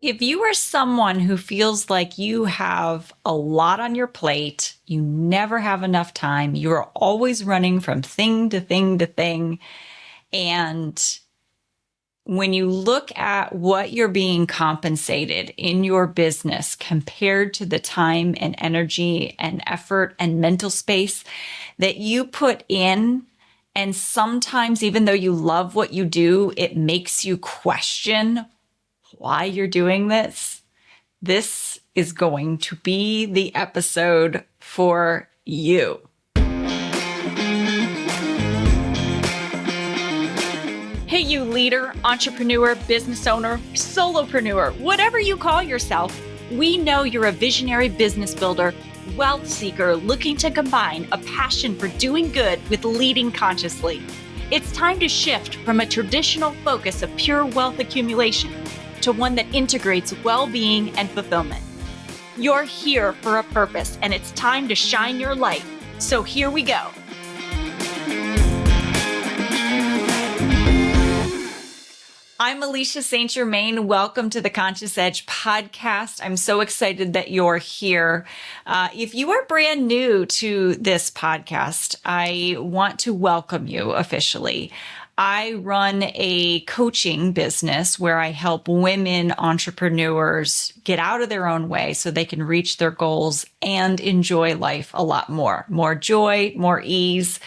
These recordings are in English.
If you are someone who feels like you have a lot on your plate, you never have enough time, you are always running from thing to thing to thing, and when you look at what you're being compensated in your business compared to the time and energy and effort and mental space that you put in, and sometimes even though you love what you do, it makes you question why you're doing this, this is going to be the episode for you. Hey, you leader, entrepreneur, business owner, solopreneur, whatever you call yourself, we know you're a visionary business builder, wealth seeker looking to combine a passion for doing good with leading consciously. It's time to shift from a traditional focus of pure wealth accumulation to one that integrates well-being and fulfillment. You're here for a purpose, and it's time to shine your light. So here we go. I'm Alicia St. Germain. Welcome to the Conscious Edge podcast. I'm so excited that you're here. If you are brand new to this podcast, I want to welcome you officially. I run a coaching business where I help women entrepreneurs get out of their own way so they can reach their goals and enjoy life a lot more. More joy, more ease,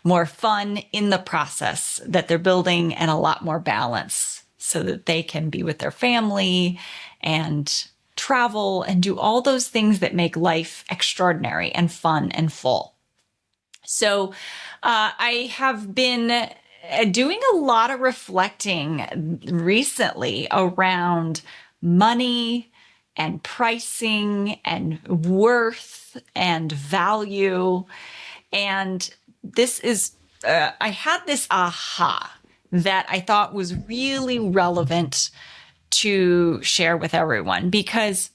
more fun in the process that they're building, and a lot more balance so that they can be with their family and travel and do all those things that make life extraordinary and fun and full. So I have been doing a lot of reflecting recently around money and pricing and worth and value. And this is, I had this aha that I thought was really relevant to share with everyone, because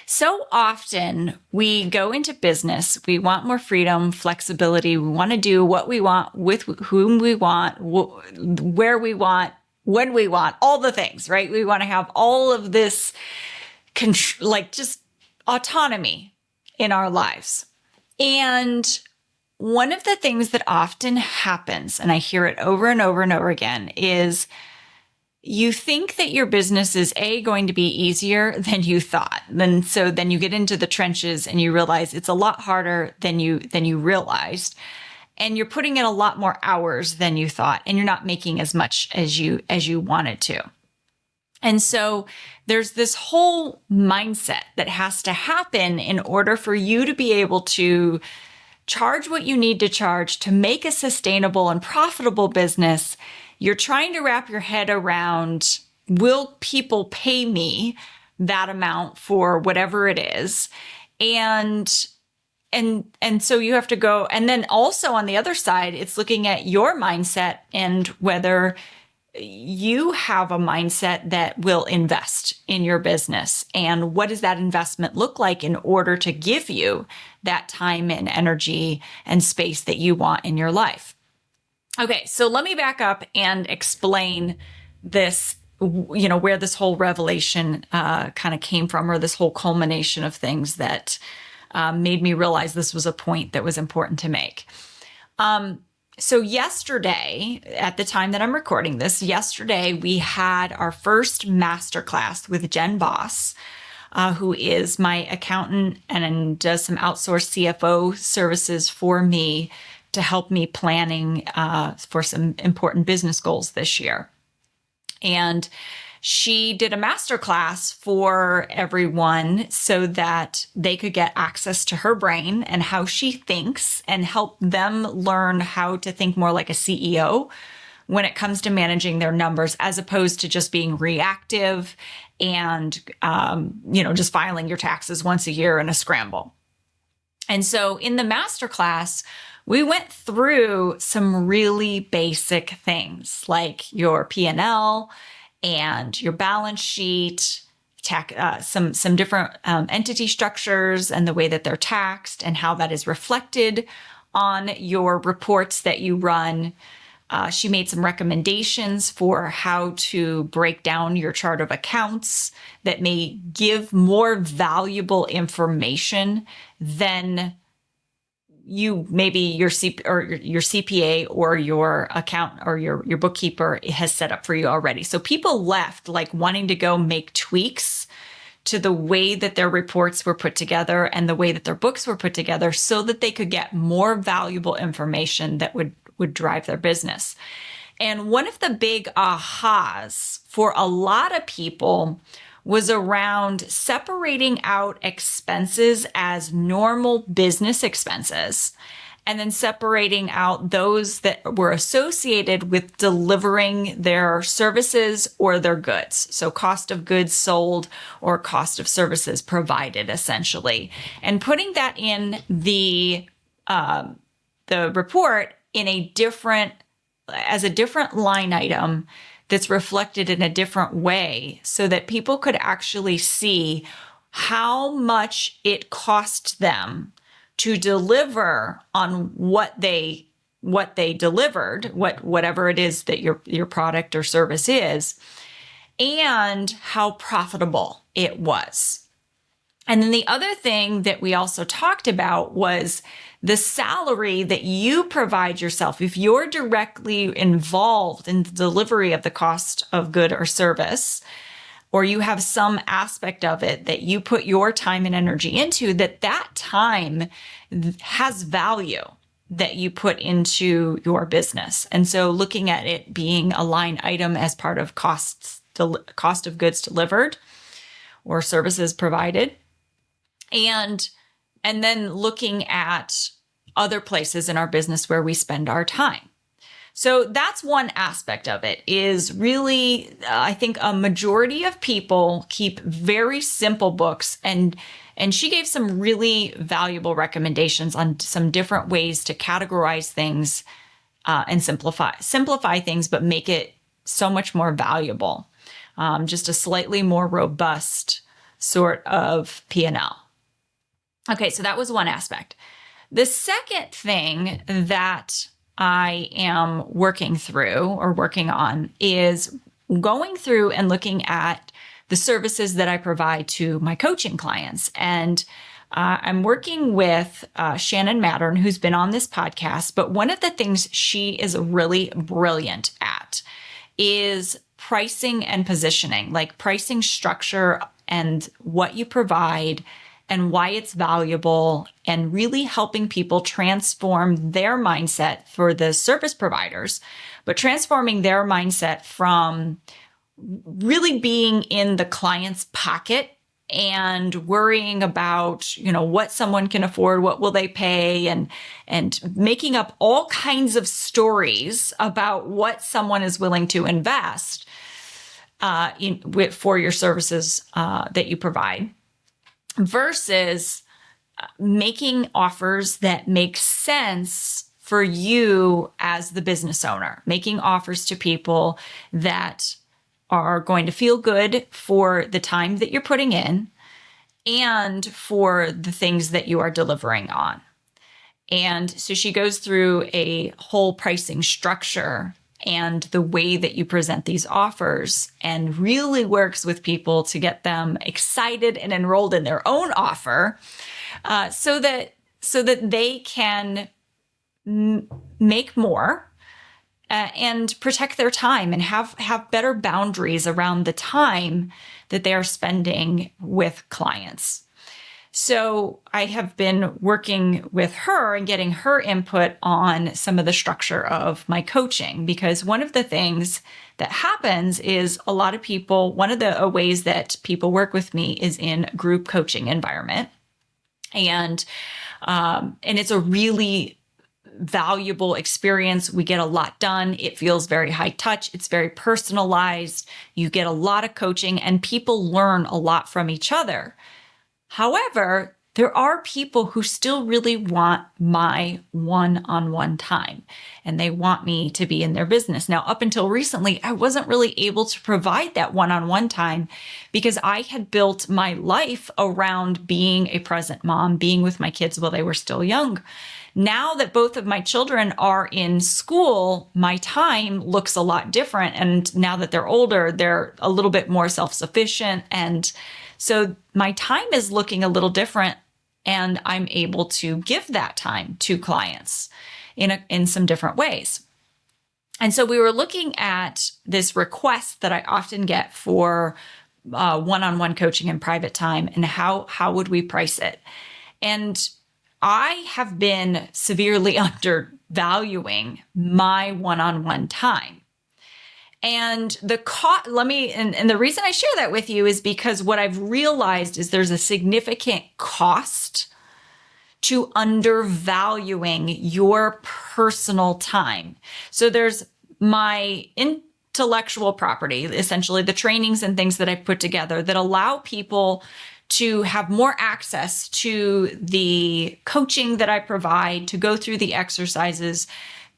so often we go into business, we want more freedom, flexibility, we want to do what we want with whom we want, where we want, when we want, all the things, right? We want to have all of this just autonomy in our lives. And one of the things that often happens, and I hear it over and over and over again, is you think that your business is going to be easier than you thought. Then you get into the trenches and you realize it's a lot harder than you realized. And you're putting in a lot more hours than you thought, and you're not making as much as you wanted to. And so there's this whole mindset that has to happen in order for you to be able to charge what you need to charge to make a sustainable and profitable business. You're trying to wrap your head around, will people pay me that amount for whatever it is? And so you have to go. And then also on the other side, it's looking at your mindset and whether you have a mindset that will invest in your business. And what does that investment look like in order to give you that time and energy and space that you want in your life? Okay, so let me back up and explain this, where this whole revelation kind of came from, or this whole culmination of things that made me realize this was a point that was important to make. So yesterday, at the time that I'm recording this, we had our first masterclass with Jen Boss, who is my accountant and does some outsourced CFO services for me to help me planning for some important business goals this year. And she did a masterclass for everyone so that they could get access to her brain and how she thinks, and help them learn how to think more like a CEO when it comes to managing their numbers, as opposed to just being reactive and, just filing your taxes once a year in a scramble. And so in the masterclass, we went through some really basic things like your P&L and your balance sheet, some different entity structures and the way that they're taxed and how that is reflected on your reports that you run. She made some recommendations for how to break down your chart of accounts that may give more valuable information than maybe your CPA or your account or your bookkeeper has set up for you already. So people left like wanting to go make tweaks to the way that their reports were put together and the way that their books were put together so that they could get more valuable information that would drive their business. And one of the big ahas for a lot of people was around separating out expenses as normal business expenses and then separating out those that were associated with delivering their services or their goods. So cost of goods sold or cost of services provided, essentially, and putting that in the report as a different line item that's reflected in a different way so that people could actually see how much it cost them to deliver on what they delivered, whatever it is that your product or service is, and how profitable it was. And then the other thing that we also talked about was the salary that you provide yourself. If you're directly involved in the delivery of the cost of good or service, or you have some aspect of it that you put your time and energy into, that time has value that you put into your business. And so looking at it being a line item as part of cost of goods delivered or services provided, and then looking at other places in our business where we spend our time. So that's one aspect of it, is really, I think a majority of people keep very simple books, and she gave some really valuable recommendations on some different ways to categorize things and simplify things, but make it so much more valuable. Just a slightly more robust sort of P&L. Okay, so that was one aspect. The second thing that I am working on is going through and looking at the services that I provide to my coaching clients. And I'm working with Shannon Mattern, who's been on this podcast, but one of the things she is really brilliant at is pricing and positioning, like pricing structure and what you provide and why it's valuable, and really helping people transform their mindset for the service providers, but transforming their mindset from really being in the client's pocket and worrying about, what someone can afford, what will they pay, and making up all kinds of stories about what someone is willing to invest for your services that you provide, versus making offers that make sense for you as the business owner, making offers to people that are going to feel good for the time that you're putting in and for the things that you are delivering on. And so she goes through a whole pricing structure and the way that you present these offers, and really works with people to get them excited and enrolled in their own offer, so that they can make more and protect their time and have better boundaries around the time that they are spending with clients. So I have been working with her and getting her input on some of the structure of my coaching, because one of the things that happens is a lot of people, one of the ways that people work with me is in group coaching environment. And it's a really valuable experience. We get a lot done. It feels very high touch. It's very personalized. You get a lot of coaching and people learn a lot from each other. However, there are people who still really want my one-on-one time. and they want me to be in their business. Now, up until recently, I wasn't really able to provide that one-on-one time because I had built my life around being a present mom, being with my kids while they were still young. Now that both of my children are in school, my time looks a lot different. And now that they're older, they're a little bit more self-sufficient. And so my time is looking a little different, and I'm able to give that time to clients in some different ways. And so we were looking at this request that I often get for one-on-one coaching and private time, and how would we price it? And I have been severely undervaluing my one-on-one time. And the reason I share that with you is because what I've realized is there's a significant cost to undervaluing your personal time. So there's my intellectual property, essentially the trainings and things that I put together that allow people to have more access to the coaching that I provide, to go through the exercises,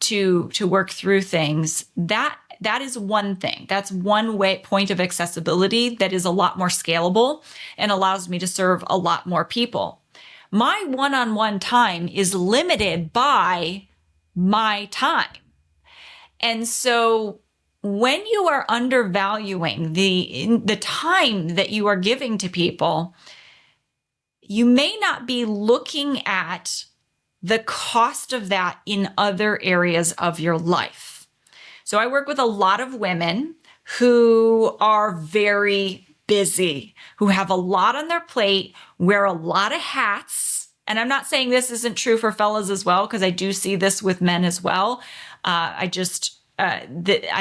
to work through things. That is one thing. That's one point of accessibility that is a lot more scalable and allows me to serve a lot more people. My one-on-one time is limited by my time. And so when you are undervaluing the time that you are giving to people, you may not be looking at the cost of that in other areas of your life. So I work with a lot of women who are very busy, who have a lot on their plate, wear a lot of hats. And I'm not saying this isn't true for fellas as well, because I do see this with men as well. I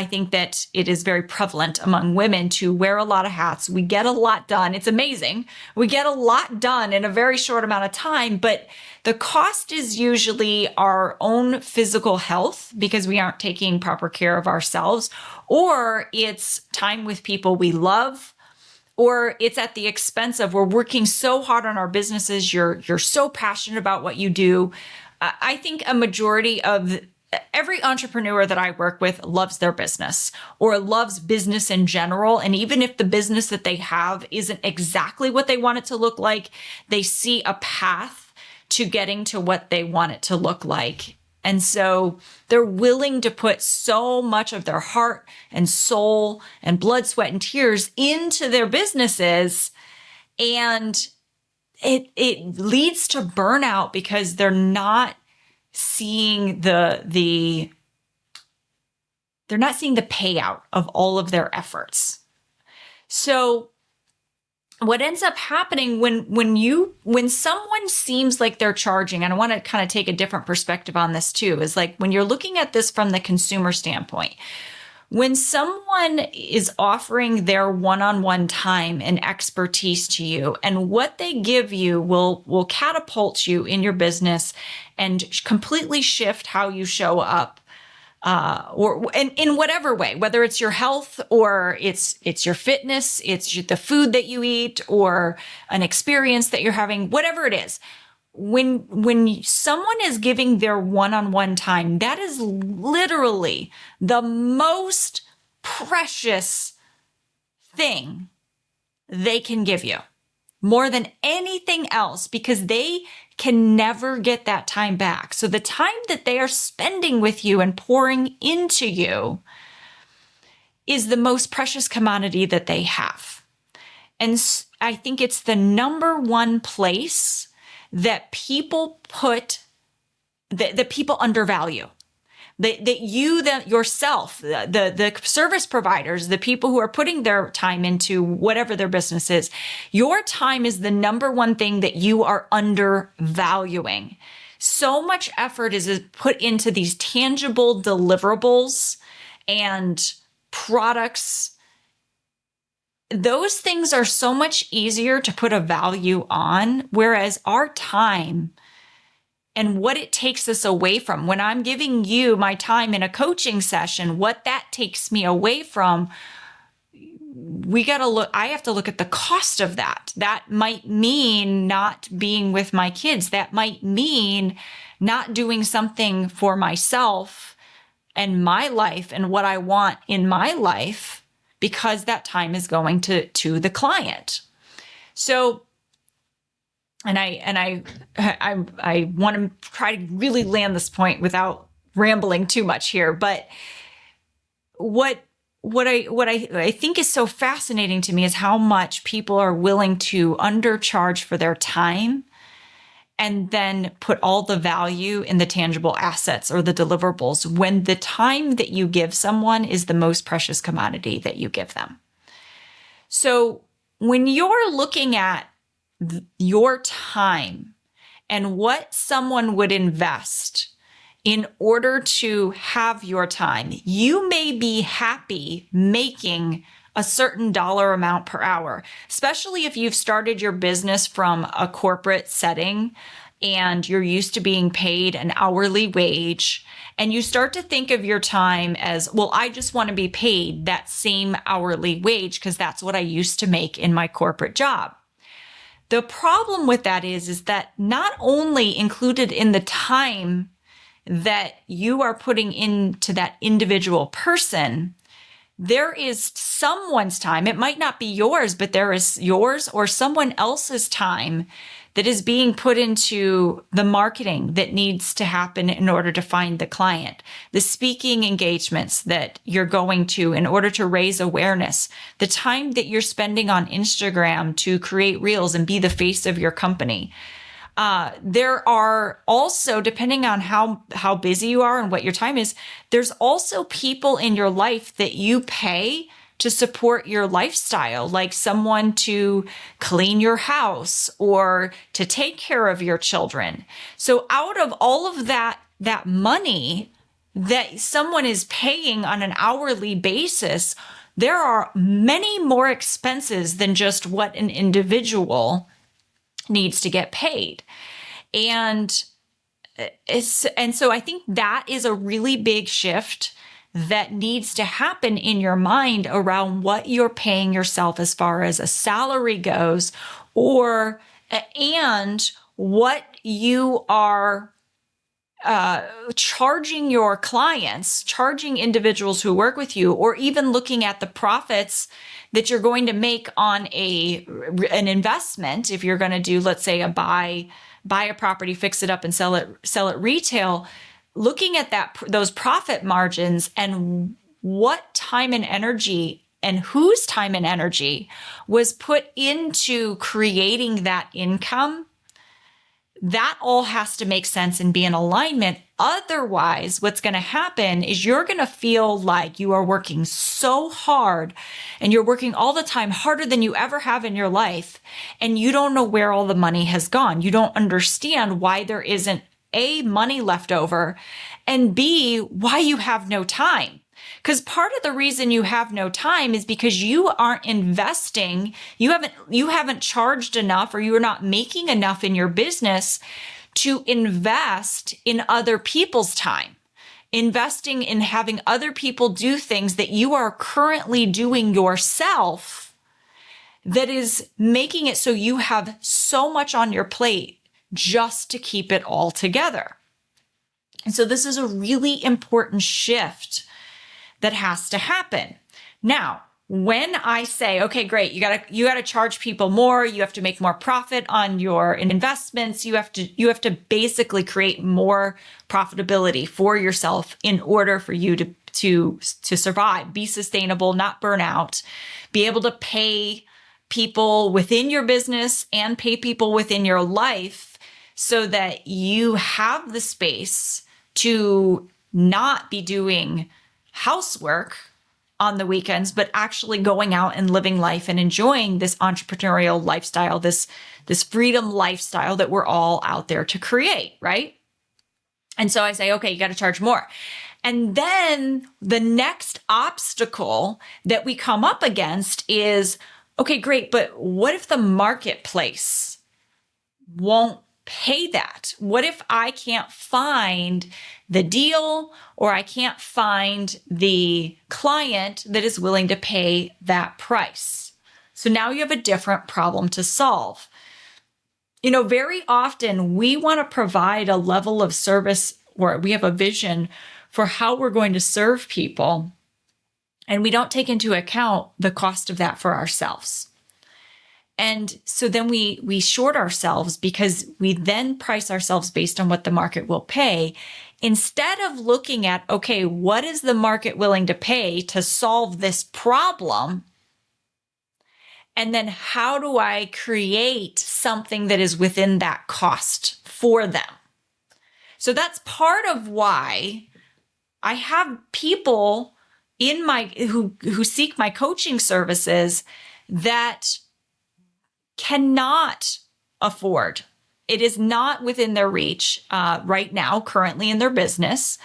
think that it is very prevalent among women to wear a lot of hats. We get a lot done. It's amazing. We get a lot done in a very short amount of time, but the cost is usually our own physical health because we aren't taking proper care of ourselves, or it's time with people we love, or it's at the expense of we're working so hard on our businesses. You're so passionate about what you do. I think a majority of every entrepreneur that I work with loves their business or loves business in general. And even if the business that they have isn't exactly what they want it to look like, they see a path to getting to what they want it to look like. And so they're willing to put so much of their heart and soul and blood, sweat, and tears into their businesses. And it leads to burnout because they're not seeing they're not seeing the payout of all of their efforts. So what ends up happening when someone seems like they're charging, and I want to kind of take a different perspective on this too, is like when you're looking at this from the consumer standpoint, when someone is offering their one-on-one time and expertise to you, and what they give you will catapult you in your business and completely shift how you show up, or in whatever way, whether it's your health or it's your fitness, it's the food that you eat or an experience that you're having, whatever it is. When someone is giving their one-on-one time, that is literally the most precious thing they can give you, more than anything else, because they can never get that time back. So the time that they are spending with you and pouring into you is the most precious commodity that they have. And I think it's the number one place that people that people undervalue, that you yourself, the service providers, the people who are putting their time into whatever their business is, your time is the number one thing that you are undervaluing. So much effort is put into these tangible deliverables and products. Those things are so much easier to put a value on, whereas our time and what it takes us away from, when I'm giving you my time in a coaching session, what that takes me away from, I have to look at the cost of that. That might mean not being with my kids. That might mean not doing something for myself and my life and what I want in my life, because that time is going to the client. So, and I want to try to really land this point without rambling too much here, but what I think is so fascinating to me is how much people are willing to undercharge for their time and then put all the value in the tangible assets or the deliverables when the time that you give someone is the most precious commodity that you give them. So when you're looking at your time and what someone would invest in order to have your time, you may be happy making a certain dollar amount per hour, especially if you've started your business from a corporate setting and you're used to being paid an hourly wage, and you start to think of your time as, well, I just want to be paid that same hourly wage because that's what I used to make in my corporate job. The problem with that is that not only included in the time that you are putting into that individual person, there is someone's time. It might not be yours, but there is yours or someone else's time that is being put into the marketing that needs to happen in order to find the client, the speaking engagements that you're going to in order to raise awareness, the time that you're spending on Instagram to create reels and be the face of your company. There are also, depending on how busy you are and what your time is, there's also people in your life that you pay to support your lifestyle, like someone to clean your house or to take care of your children. So out of all of that money that someone is paying on an hourly basis, there are many more expenses than just what an individual needs to get paid. And so I think that is a really big shift that needs to happen in your mind around what you're paying yourself as far as a salary goes, and what you are charging your clients, charging individuals who work with you, or even looking at the profits that you're going to make on an investment. If you're going to do, let's say, buy a property, fix it up, and sell it retail, looking at those profit margins and what time and energy and whose time and energy was put into creating that income, that all has to make sense and be in alignment. Otherwise, what's going to happen is you're going to feel like you are working so hard and you're working all the time, harder than you ever have in your life, and you don't know where all the money has gone. You don't understand why there isn't A, money left over, and B, why you have no time. Because part of the reason you have no time is because you aren't investing. You haven't charged enough, or you are not making enough in your business to invest in other people's time, investing in having other people do things that you are currently doing yourself, that is making it so you have so much on your plate just to keep it all together. And so this is a really important shift that has to happen. Now, when I say, okay, great, you gotta charge people more, you have to make more profit on your investments, you have to basically create more profitability for yourself in order for you to survive, be sustainable, not burn out, be able to pay people within your business and pay people within your life so that you have the space to not be doing housework on the weekends, but actually going out and living life and enjoying this entrepreneurial lifestyle, this freedom lifestyle that we're all out there to create, right? And so I say, okay, you got to charge more. And then the next obstacle that we come up against is, okay, great, but what if the marketplace won't pay that? What if I can't find the deal, or I can't find the client that is willing to pay that price? So now you have a different problem to solve. Very often we want to provide a level of service, or we have a vision for how we're going to serve people, and we don't take into account the cost of that for ourselves. And so then we short ourselves because we then price ourselves based on what the market will pay, instead of looking at, okay, what is the market willing to pay to solve this problem? And then how do I create something that is within that cost for them? So that's part of why I have people in my who seek my coaching services that cannot afford. It is not within their reach right now, currently in their business.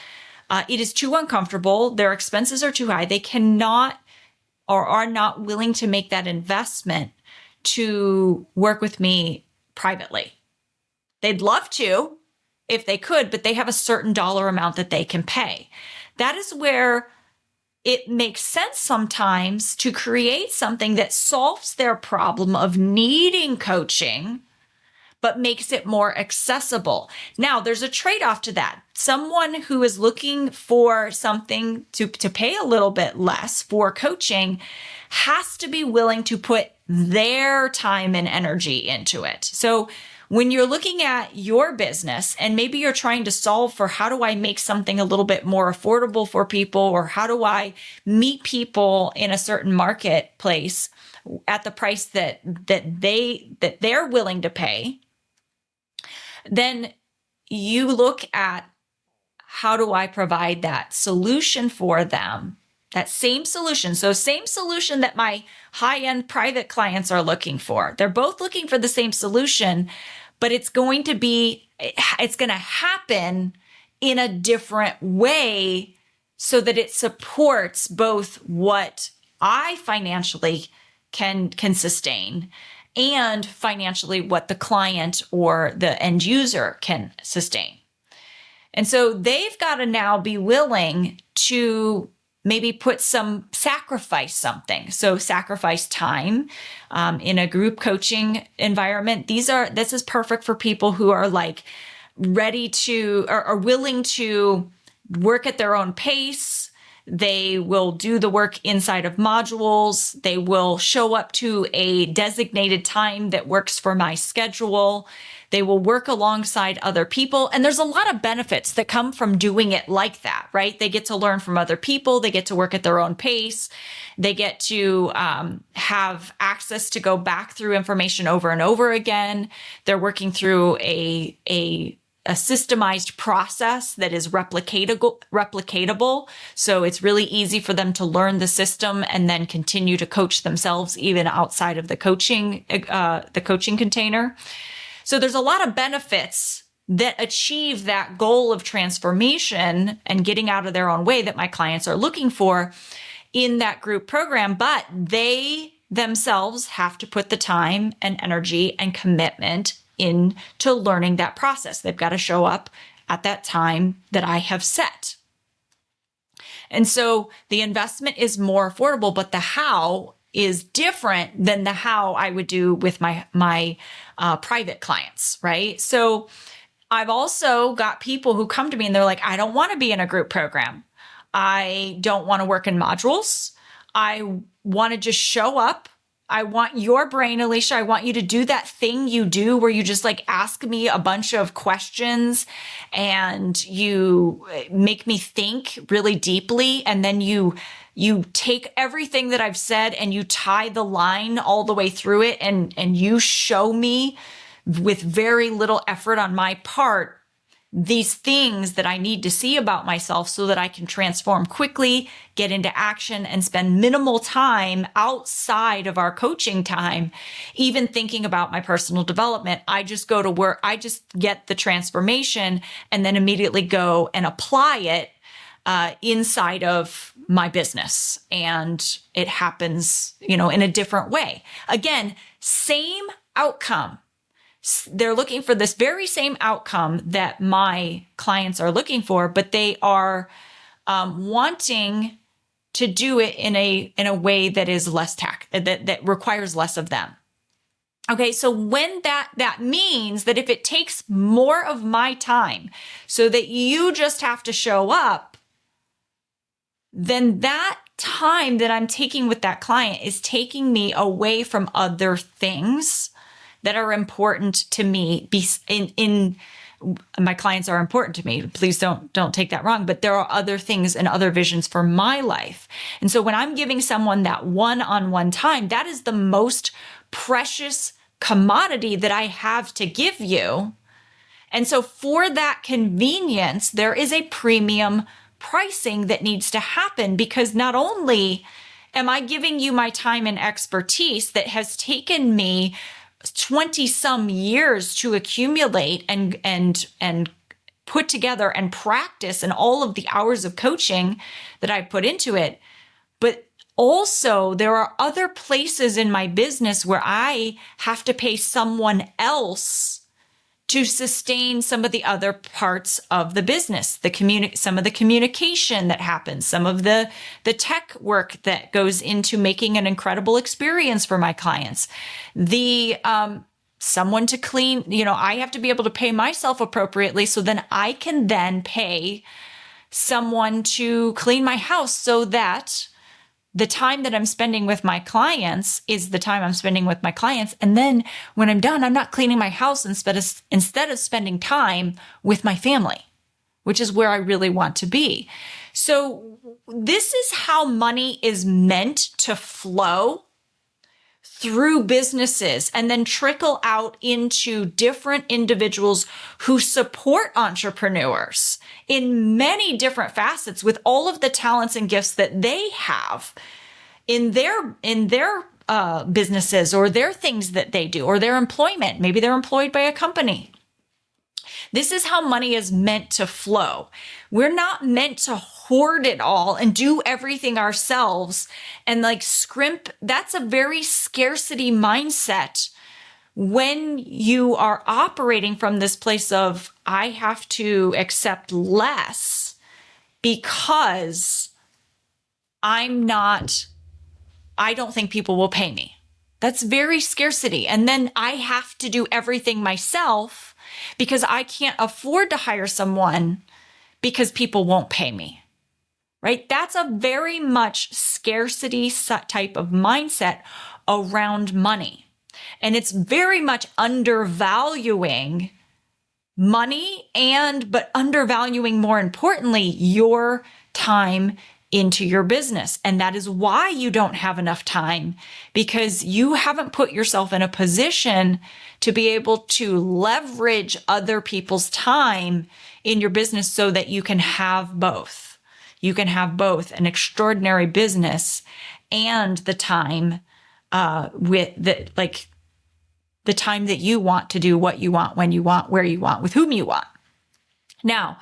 It is too uncomfortable. Their expenses are too high. They cannot or are not willing to make that investment to work with me privately. They'd love to if they could, but they have a certain dollar amount that they can pay. That is where it makes sense sometimes to create something that solves their problem of needing coaching, but makes it more accessible. Now, there's a trade-off to that. Someone who is looking for something to pay a little bit less for coaching has to be willing to put their time and energy into it. So when you're looking at your business and maybe you're trying to solve for how do I make something a little bit more affordable for people, or how do I meet people in a certain marketplace at the price that they're willing to pay, then you look at how do I provide that solution for them, that same solution. So same solution that my high-end private clients are looking for. They're both looking for the same solution, but it's going to happen in a different way so that it supports both what I financially can sustain and financially what the client or the end user can sustain. And so they've got to now be willing to maybe sacrifice something. So sacrifice time in a group coaching environment. This is perfect for people who are like ready to, or are willing to work at their own pace. They will do the work inside of modules. They will show up to a designated time that works for my schedule. They will work alongside other people. And there's a lot of benefits that come from doing it like that, right? They get to learn from other people. They get to work at their own pace. They get to have access to go back through information over and over again. They're working through a systemized process that is replicatable. So it's really easy for them to learn the system and then continue to coach themselves even outside of the coaching container. So there's a lot of benefits that achieve that goal of transformation and getting out of their own way that my clients are looking for in that group program, but they themselves have to put the time and energy and commitment into learning that process. They've got to show up at that time that I have set. And so the investment is more affordable, but the how is different than the how I would do with my private clients, right? So I've also got people who come to me and they're like, I don't want to be in a group program. I don't want to work in modules. I want to just show up. I want your brain, Alicia. I want you to do that thing you do where you just like ask me a bunch of questions and you make me think really deeply. And then you take everything that I've said and you tie the line all the way through it. And you show me with very little effort on my part these things that I need to see about myself so that I can transform quickly, get into action, and spend minimal time outside of our coaching time, even thinking about my personal development. I just go to work. I just get the transformation and then immediately go and apply it inside of my business. And it happens, in a different way. Again, same outcome. They're looking for this very same outcome that my clients are looking for, but they are wanting to do it in a way that is less that requires less of them. Okay, so when that means that if it takes more of my time so that you just have to show up, then that time that I'm taking with that client is taking me away from other things that are important to me. My clients are important to me. Please don't take that wrong, but there are other things and other visions for my life. And so when I'm giving someone that one-on-one time, that is the most precious commodity that I have to give you. And so for that convenience, there is a premium pricing that needs to happen, because not only am I giving you my time and expertise that has taken me 20 some years to accumulate and put together and practice, and all of the hours of coaching that I put into it, but also there are other places in my business where I have to pay someone else to sustain some of the other parts of the business, some of the communication that happens, some of the tech work that goes into making an incredible experience for my clients, someone to clean, I have to be able to pay myself appropriately, so then I can then pay someone to clean my house, so that the time that I'm spending with my clients is the time I'm spending with my clients. And then when I'm done, I'm not cleaning my house instead of spending time with my family, which is where I really want to be. So this is how money is meant to flow through businesses and then trickle out into different individuals who support entrepreneurs in many different facets with all of the talents and gifts that they have in their businesses, or their things that they do, or their employment. Maybe they're employed by a company. This is how money is meant to flow. We're not meant to hoard it all and do everything ourselves and scrimp. That's a very scarcity mindset when you are operating from this place of, I have to accept less because I don't think people will pay me. That's very scarcity. And then I have to do everything myself because I can't afford to hire someone because people won't pay me, right? That's a very much scarcity type of mindset around money. And it's very much undervaluing money but undervaluing, more importantly, your time into your business. And that is why you don't have enough time, because you haven't put yourself in a position to be able to leverage other people's time in your business so that you can have both. You can have both an extraordinary business and the time the time that you want to do what you want, when you want, where you want, with whom you want. Now,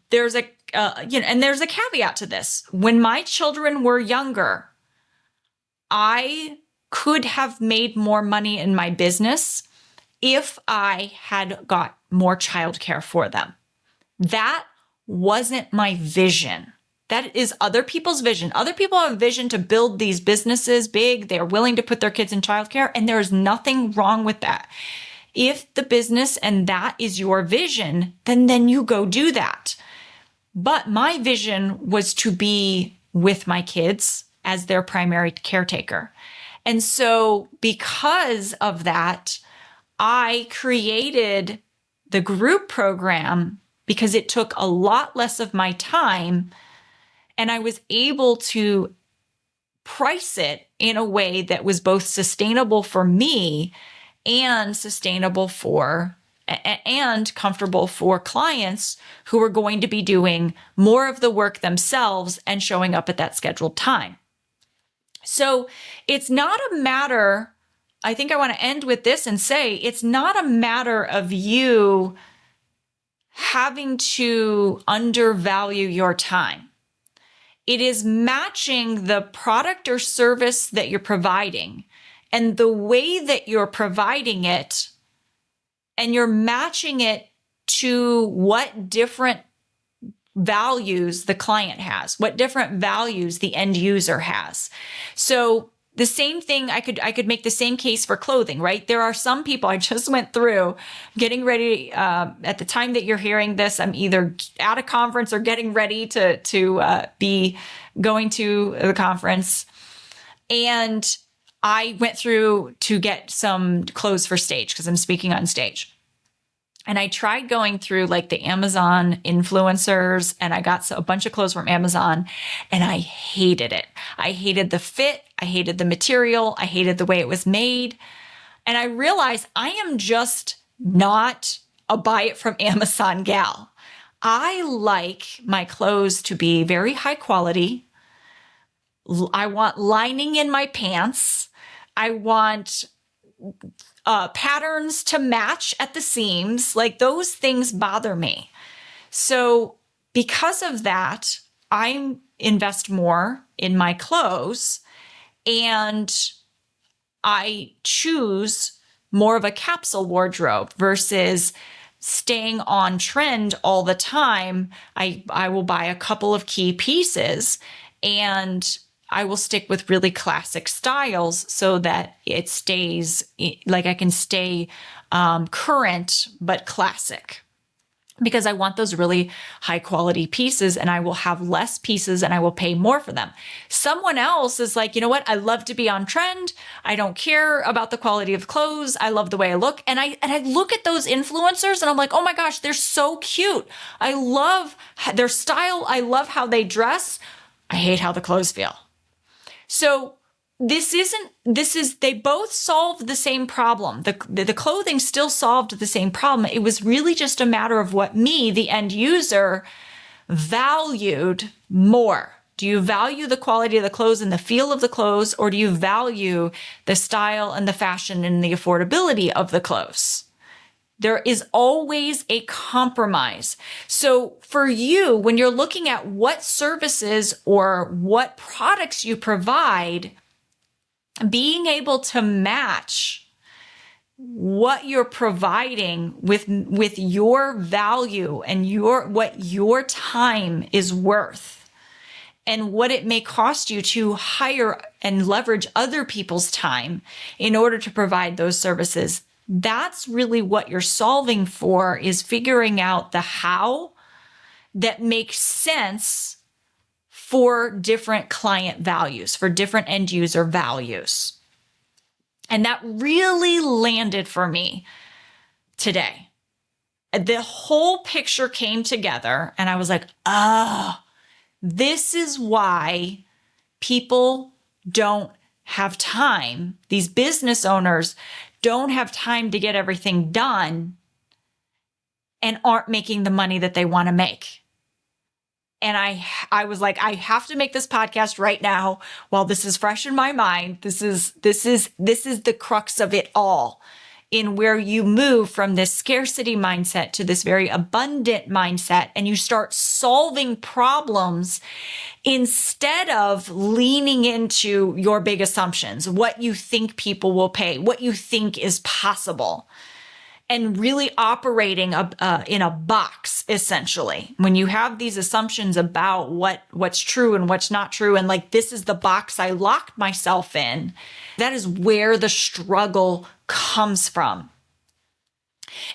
there's a caveat to this. When my children were younger, I could have made more money in my business if I had got more childcare for them. That wasn't my vision. That is other people's vision. Other people have a vision to build these businesses big. They're willing to put their kids in childcare, and there is nothing wrong with that. If the business and that is your vision, then you go do that. But my vision was to be with my kids as their primary caretaker. And so because of that, I created the group program because it took a lot less of my time, and I was able to price it in a way that was both sustainable for me and and comfortable for clients who are going to be doing more of the work themselves and showing up at that scheduled time. So it's not a matter, I think I want to end with this and say, it's not a matter of you having to undervalue your time. It is matching the product or service that you're providing and the way that you're providing it, and you're matching it to what different values the client has, what different values the end user has. So The same thing, I could make the same case for clothing, right? There are some people I just went through getting ready, at the time that you're hearing this, I'm either at a conference or getting ready to be going to the conference. And I went through to get some clothes for stage because I'm speaking on stage. And I tried going through like the Amazon influencers, and I got a bunch of clothes from Amazon, and I hated it. I hated the fit. I hated the material. I hated the way it was made. And I realized I am just not a buy it from Amazon gal. I like my clothes to be very high quality. I want lining in my pants. I want patterns to match at the seams. Like those things bother me. So because of that, I invest more in my clothes and I choose more of a capsule wardrobe versus staying on trend all the time. I will buy a couple of key pieces and I will stick with really classic styles so that it stays, like I can stay current, but classic. Because I want those really high quality pieces and I will have less pieces and I will pay more for them. Someone else is like, you know what? I love to be on trend. I don't care about the quality of clothes. I love the way I look. And I look at those influencers and I'm like, oh my gosh, they're so cute. I love their style. I love how they dress. I hate how the clothes feel. So they both solved the same problem. The clothing still solved the same problem. It was really just a matter of what me, the end user, valued more. Do you value the quality of the clothes and the feel of the clothes, or do you value the style and the fashion and the affordability of the clothes? There is always a compromise. So for you, when you're looking at what services or what products you provide, being able to match what you're providing with your value and what your time is worth and what it may cost you to hire and leverage other people's time in order to provide those services. That's really what you're solving for, is figuring out the how that makes sense for different client values, for different end user values. And that really landed for me today. The whole picture came together and I was like, this is why people don't have time. These business owners don't have time to get everything done and aren't making the money that they want to make. And I was like, I have to make this podcast right now while this is fresh in my mind. This is the crux of it all, in where you move from this scarcity mindset to this very abundant mindset, and you start solving problems instead of leaning into your big assumptions, what you think people will pay, what you think is possible, and really operating in a box, essentially. When you have these assumptions about what's true and what's not true, and like, this is the box I locked myself in, that is where the struggle comes from.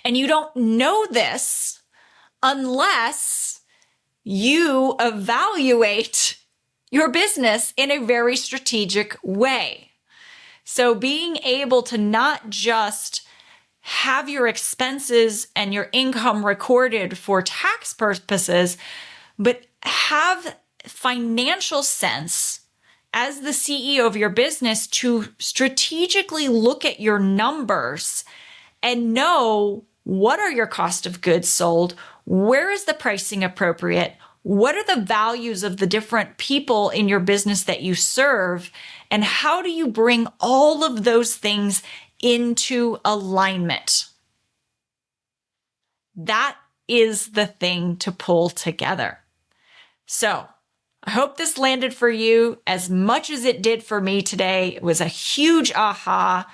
And you don't know this unless you evaluate your business in a very strategic way. So being able to not just have your expenses and your income recorded for tax purposes, but have financial sense as the CEO of your business to strategically look at your numbers and know what are your cost of goods sold, where is the pricing appropriate, what are the values of the different people in your business that you serve, and how do you bring all of those things into alignment. That is the thing to pull together. So I hope this landed for you as much as it did for me today. It was a huge aha.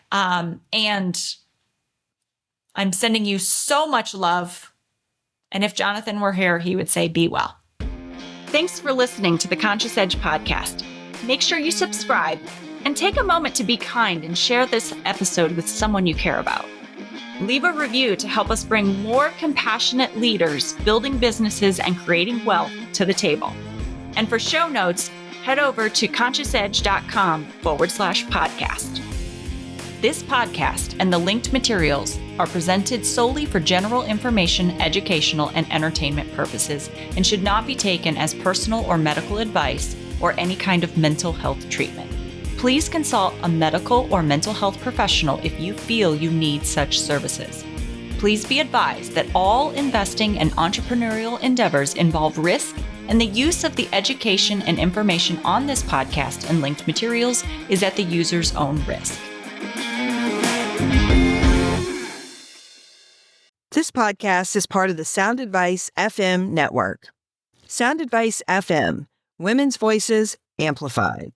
And I'm sending you so much love. And if Jonathan were here, he would say, be well. Thanks for listening to the Conscious Edge podcast. Make sure you subscribe And take a moment to be kind and share this episode with someone you care about. Leave a review to help us bring more compassionate leaders building businesses and creating wealth to the table. And for show notes, head over to consciousedge.com/podcast. This podcast and the linked materials are presented solely for general information, educational, and entertainment purposes and should not be taken as personal or medical advice or any kind of mental health treatment. Please consult a medical or mental health professional if you feel you need such services. Please be advised that all investing and entrepreneurial endeavors involve risk, and the use of the education and information on this podcast and linked materials is at the user's own risk. This podcast is part of the Sound Advice FM network. Sound Advice FM, women's voices amplified.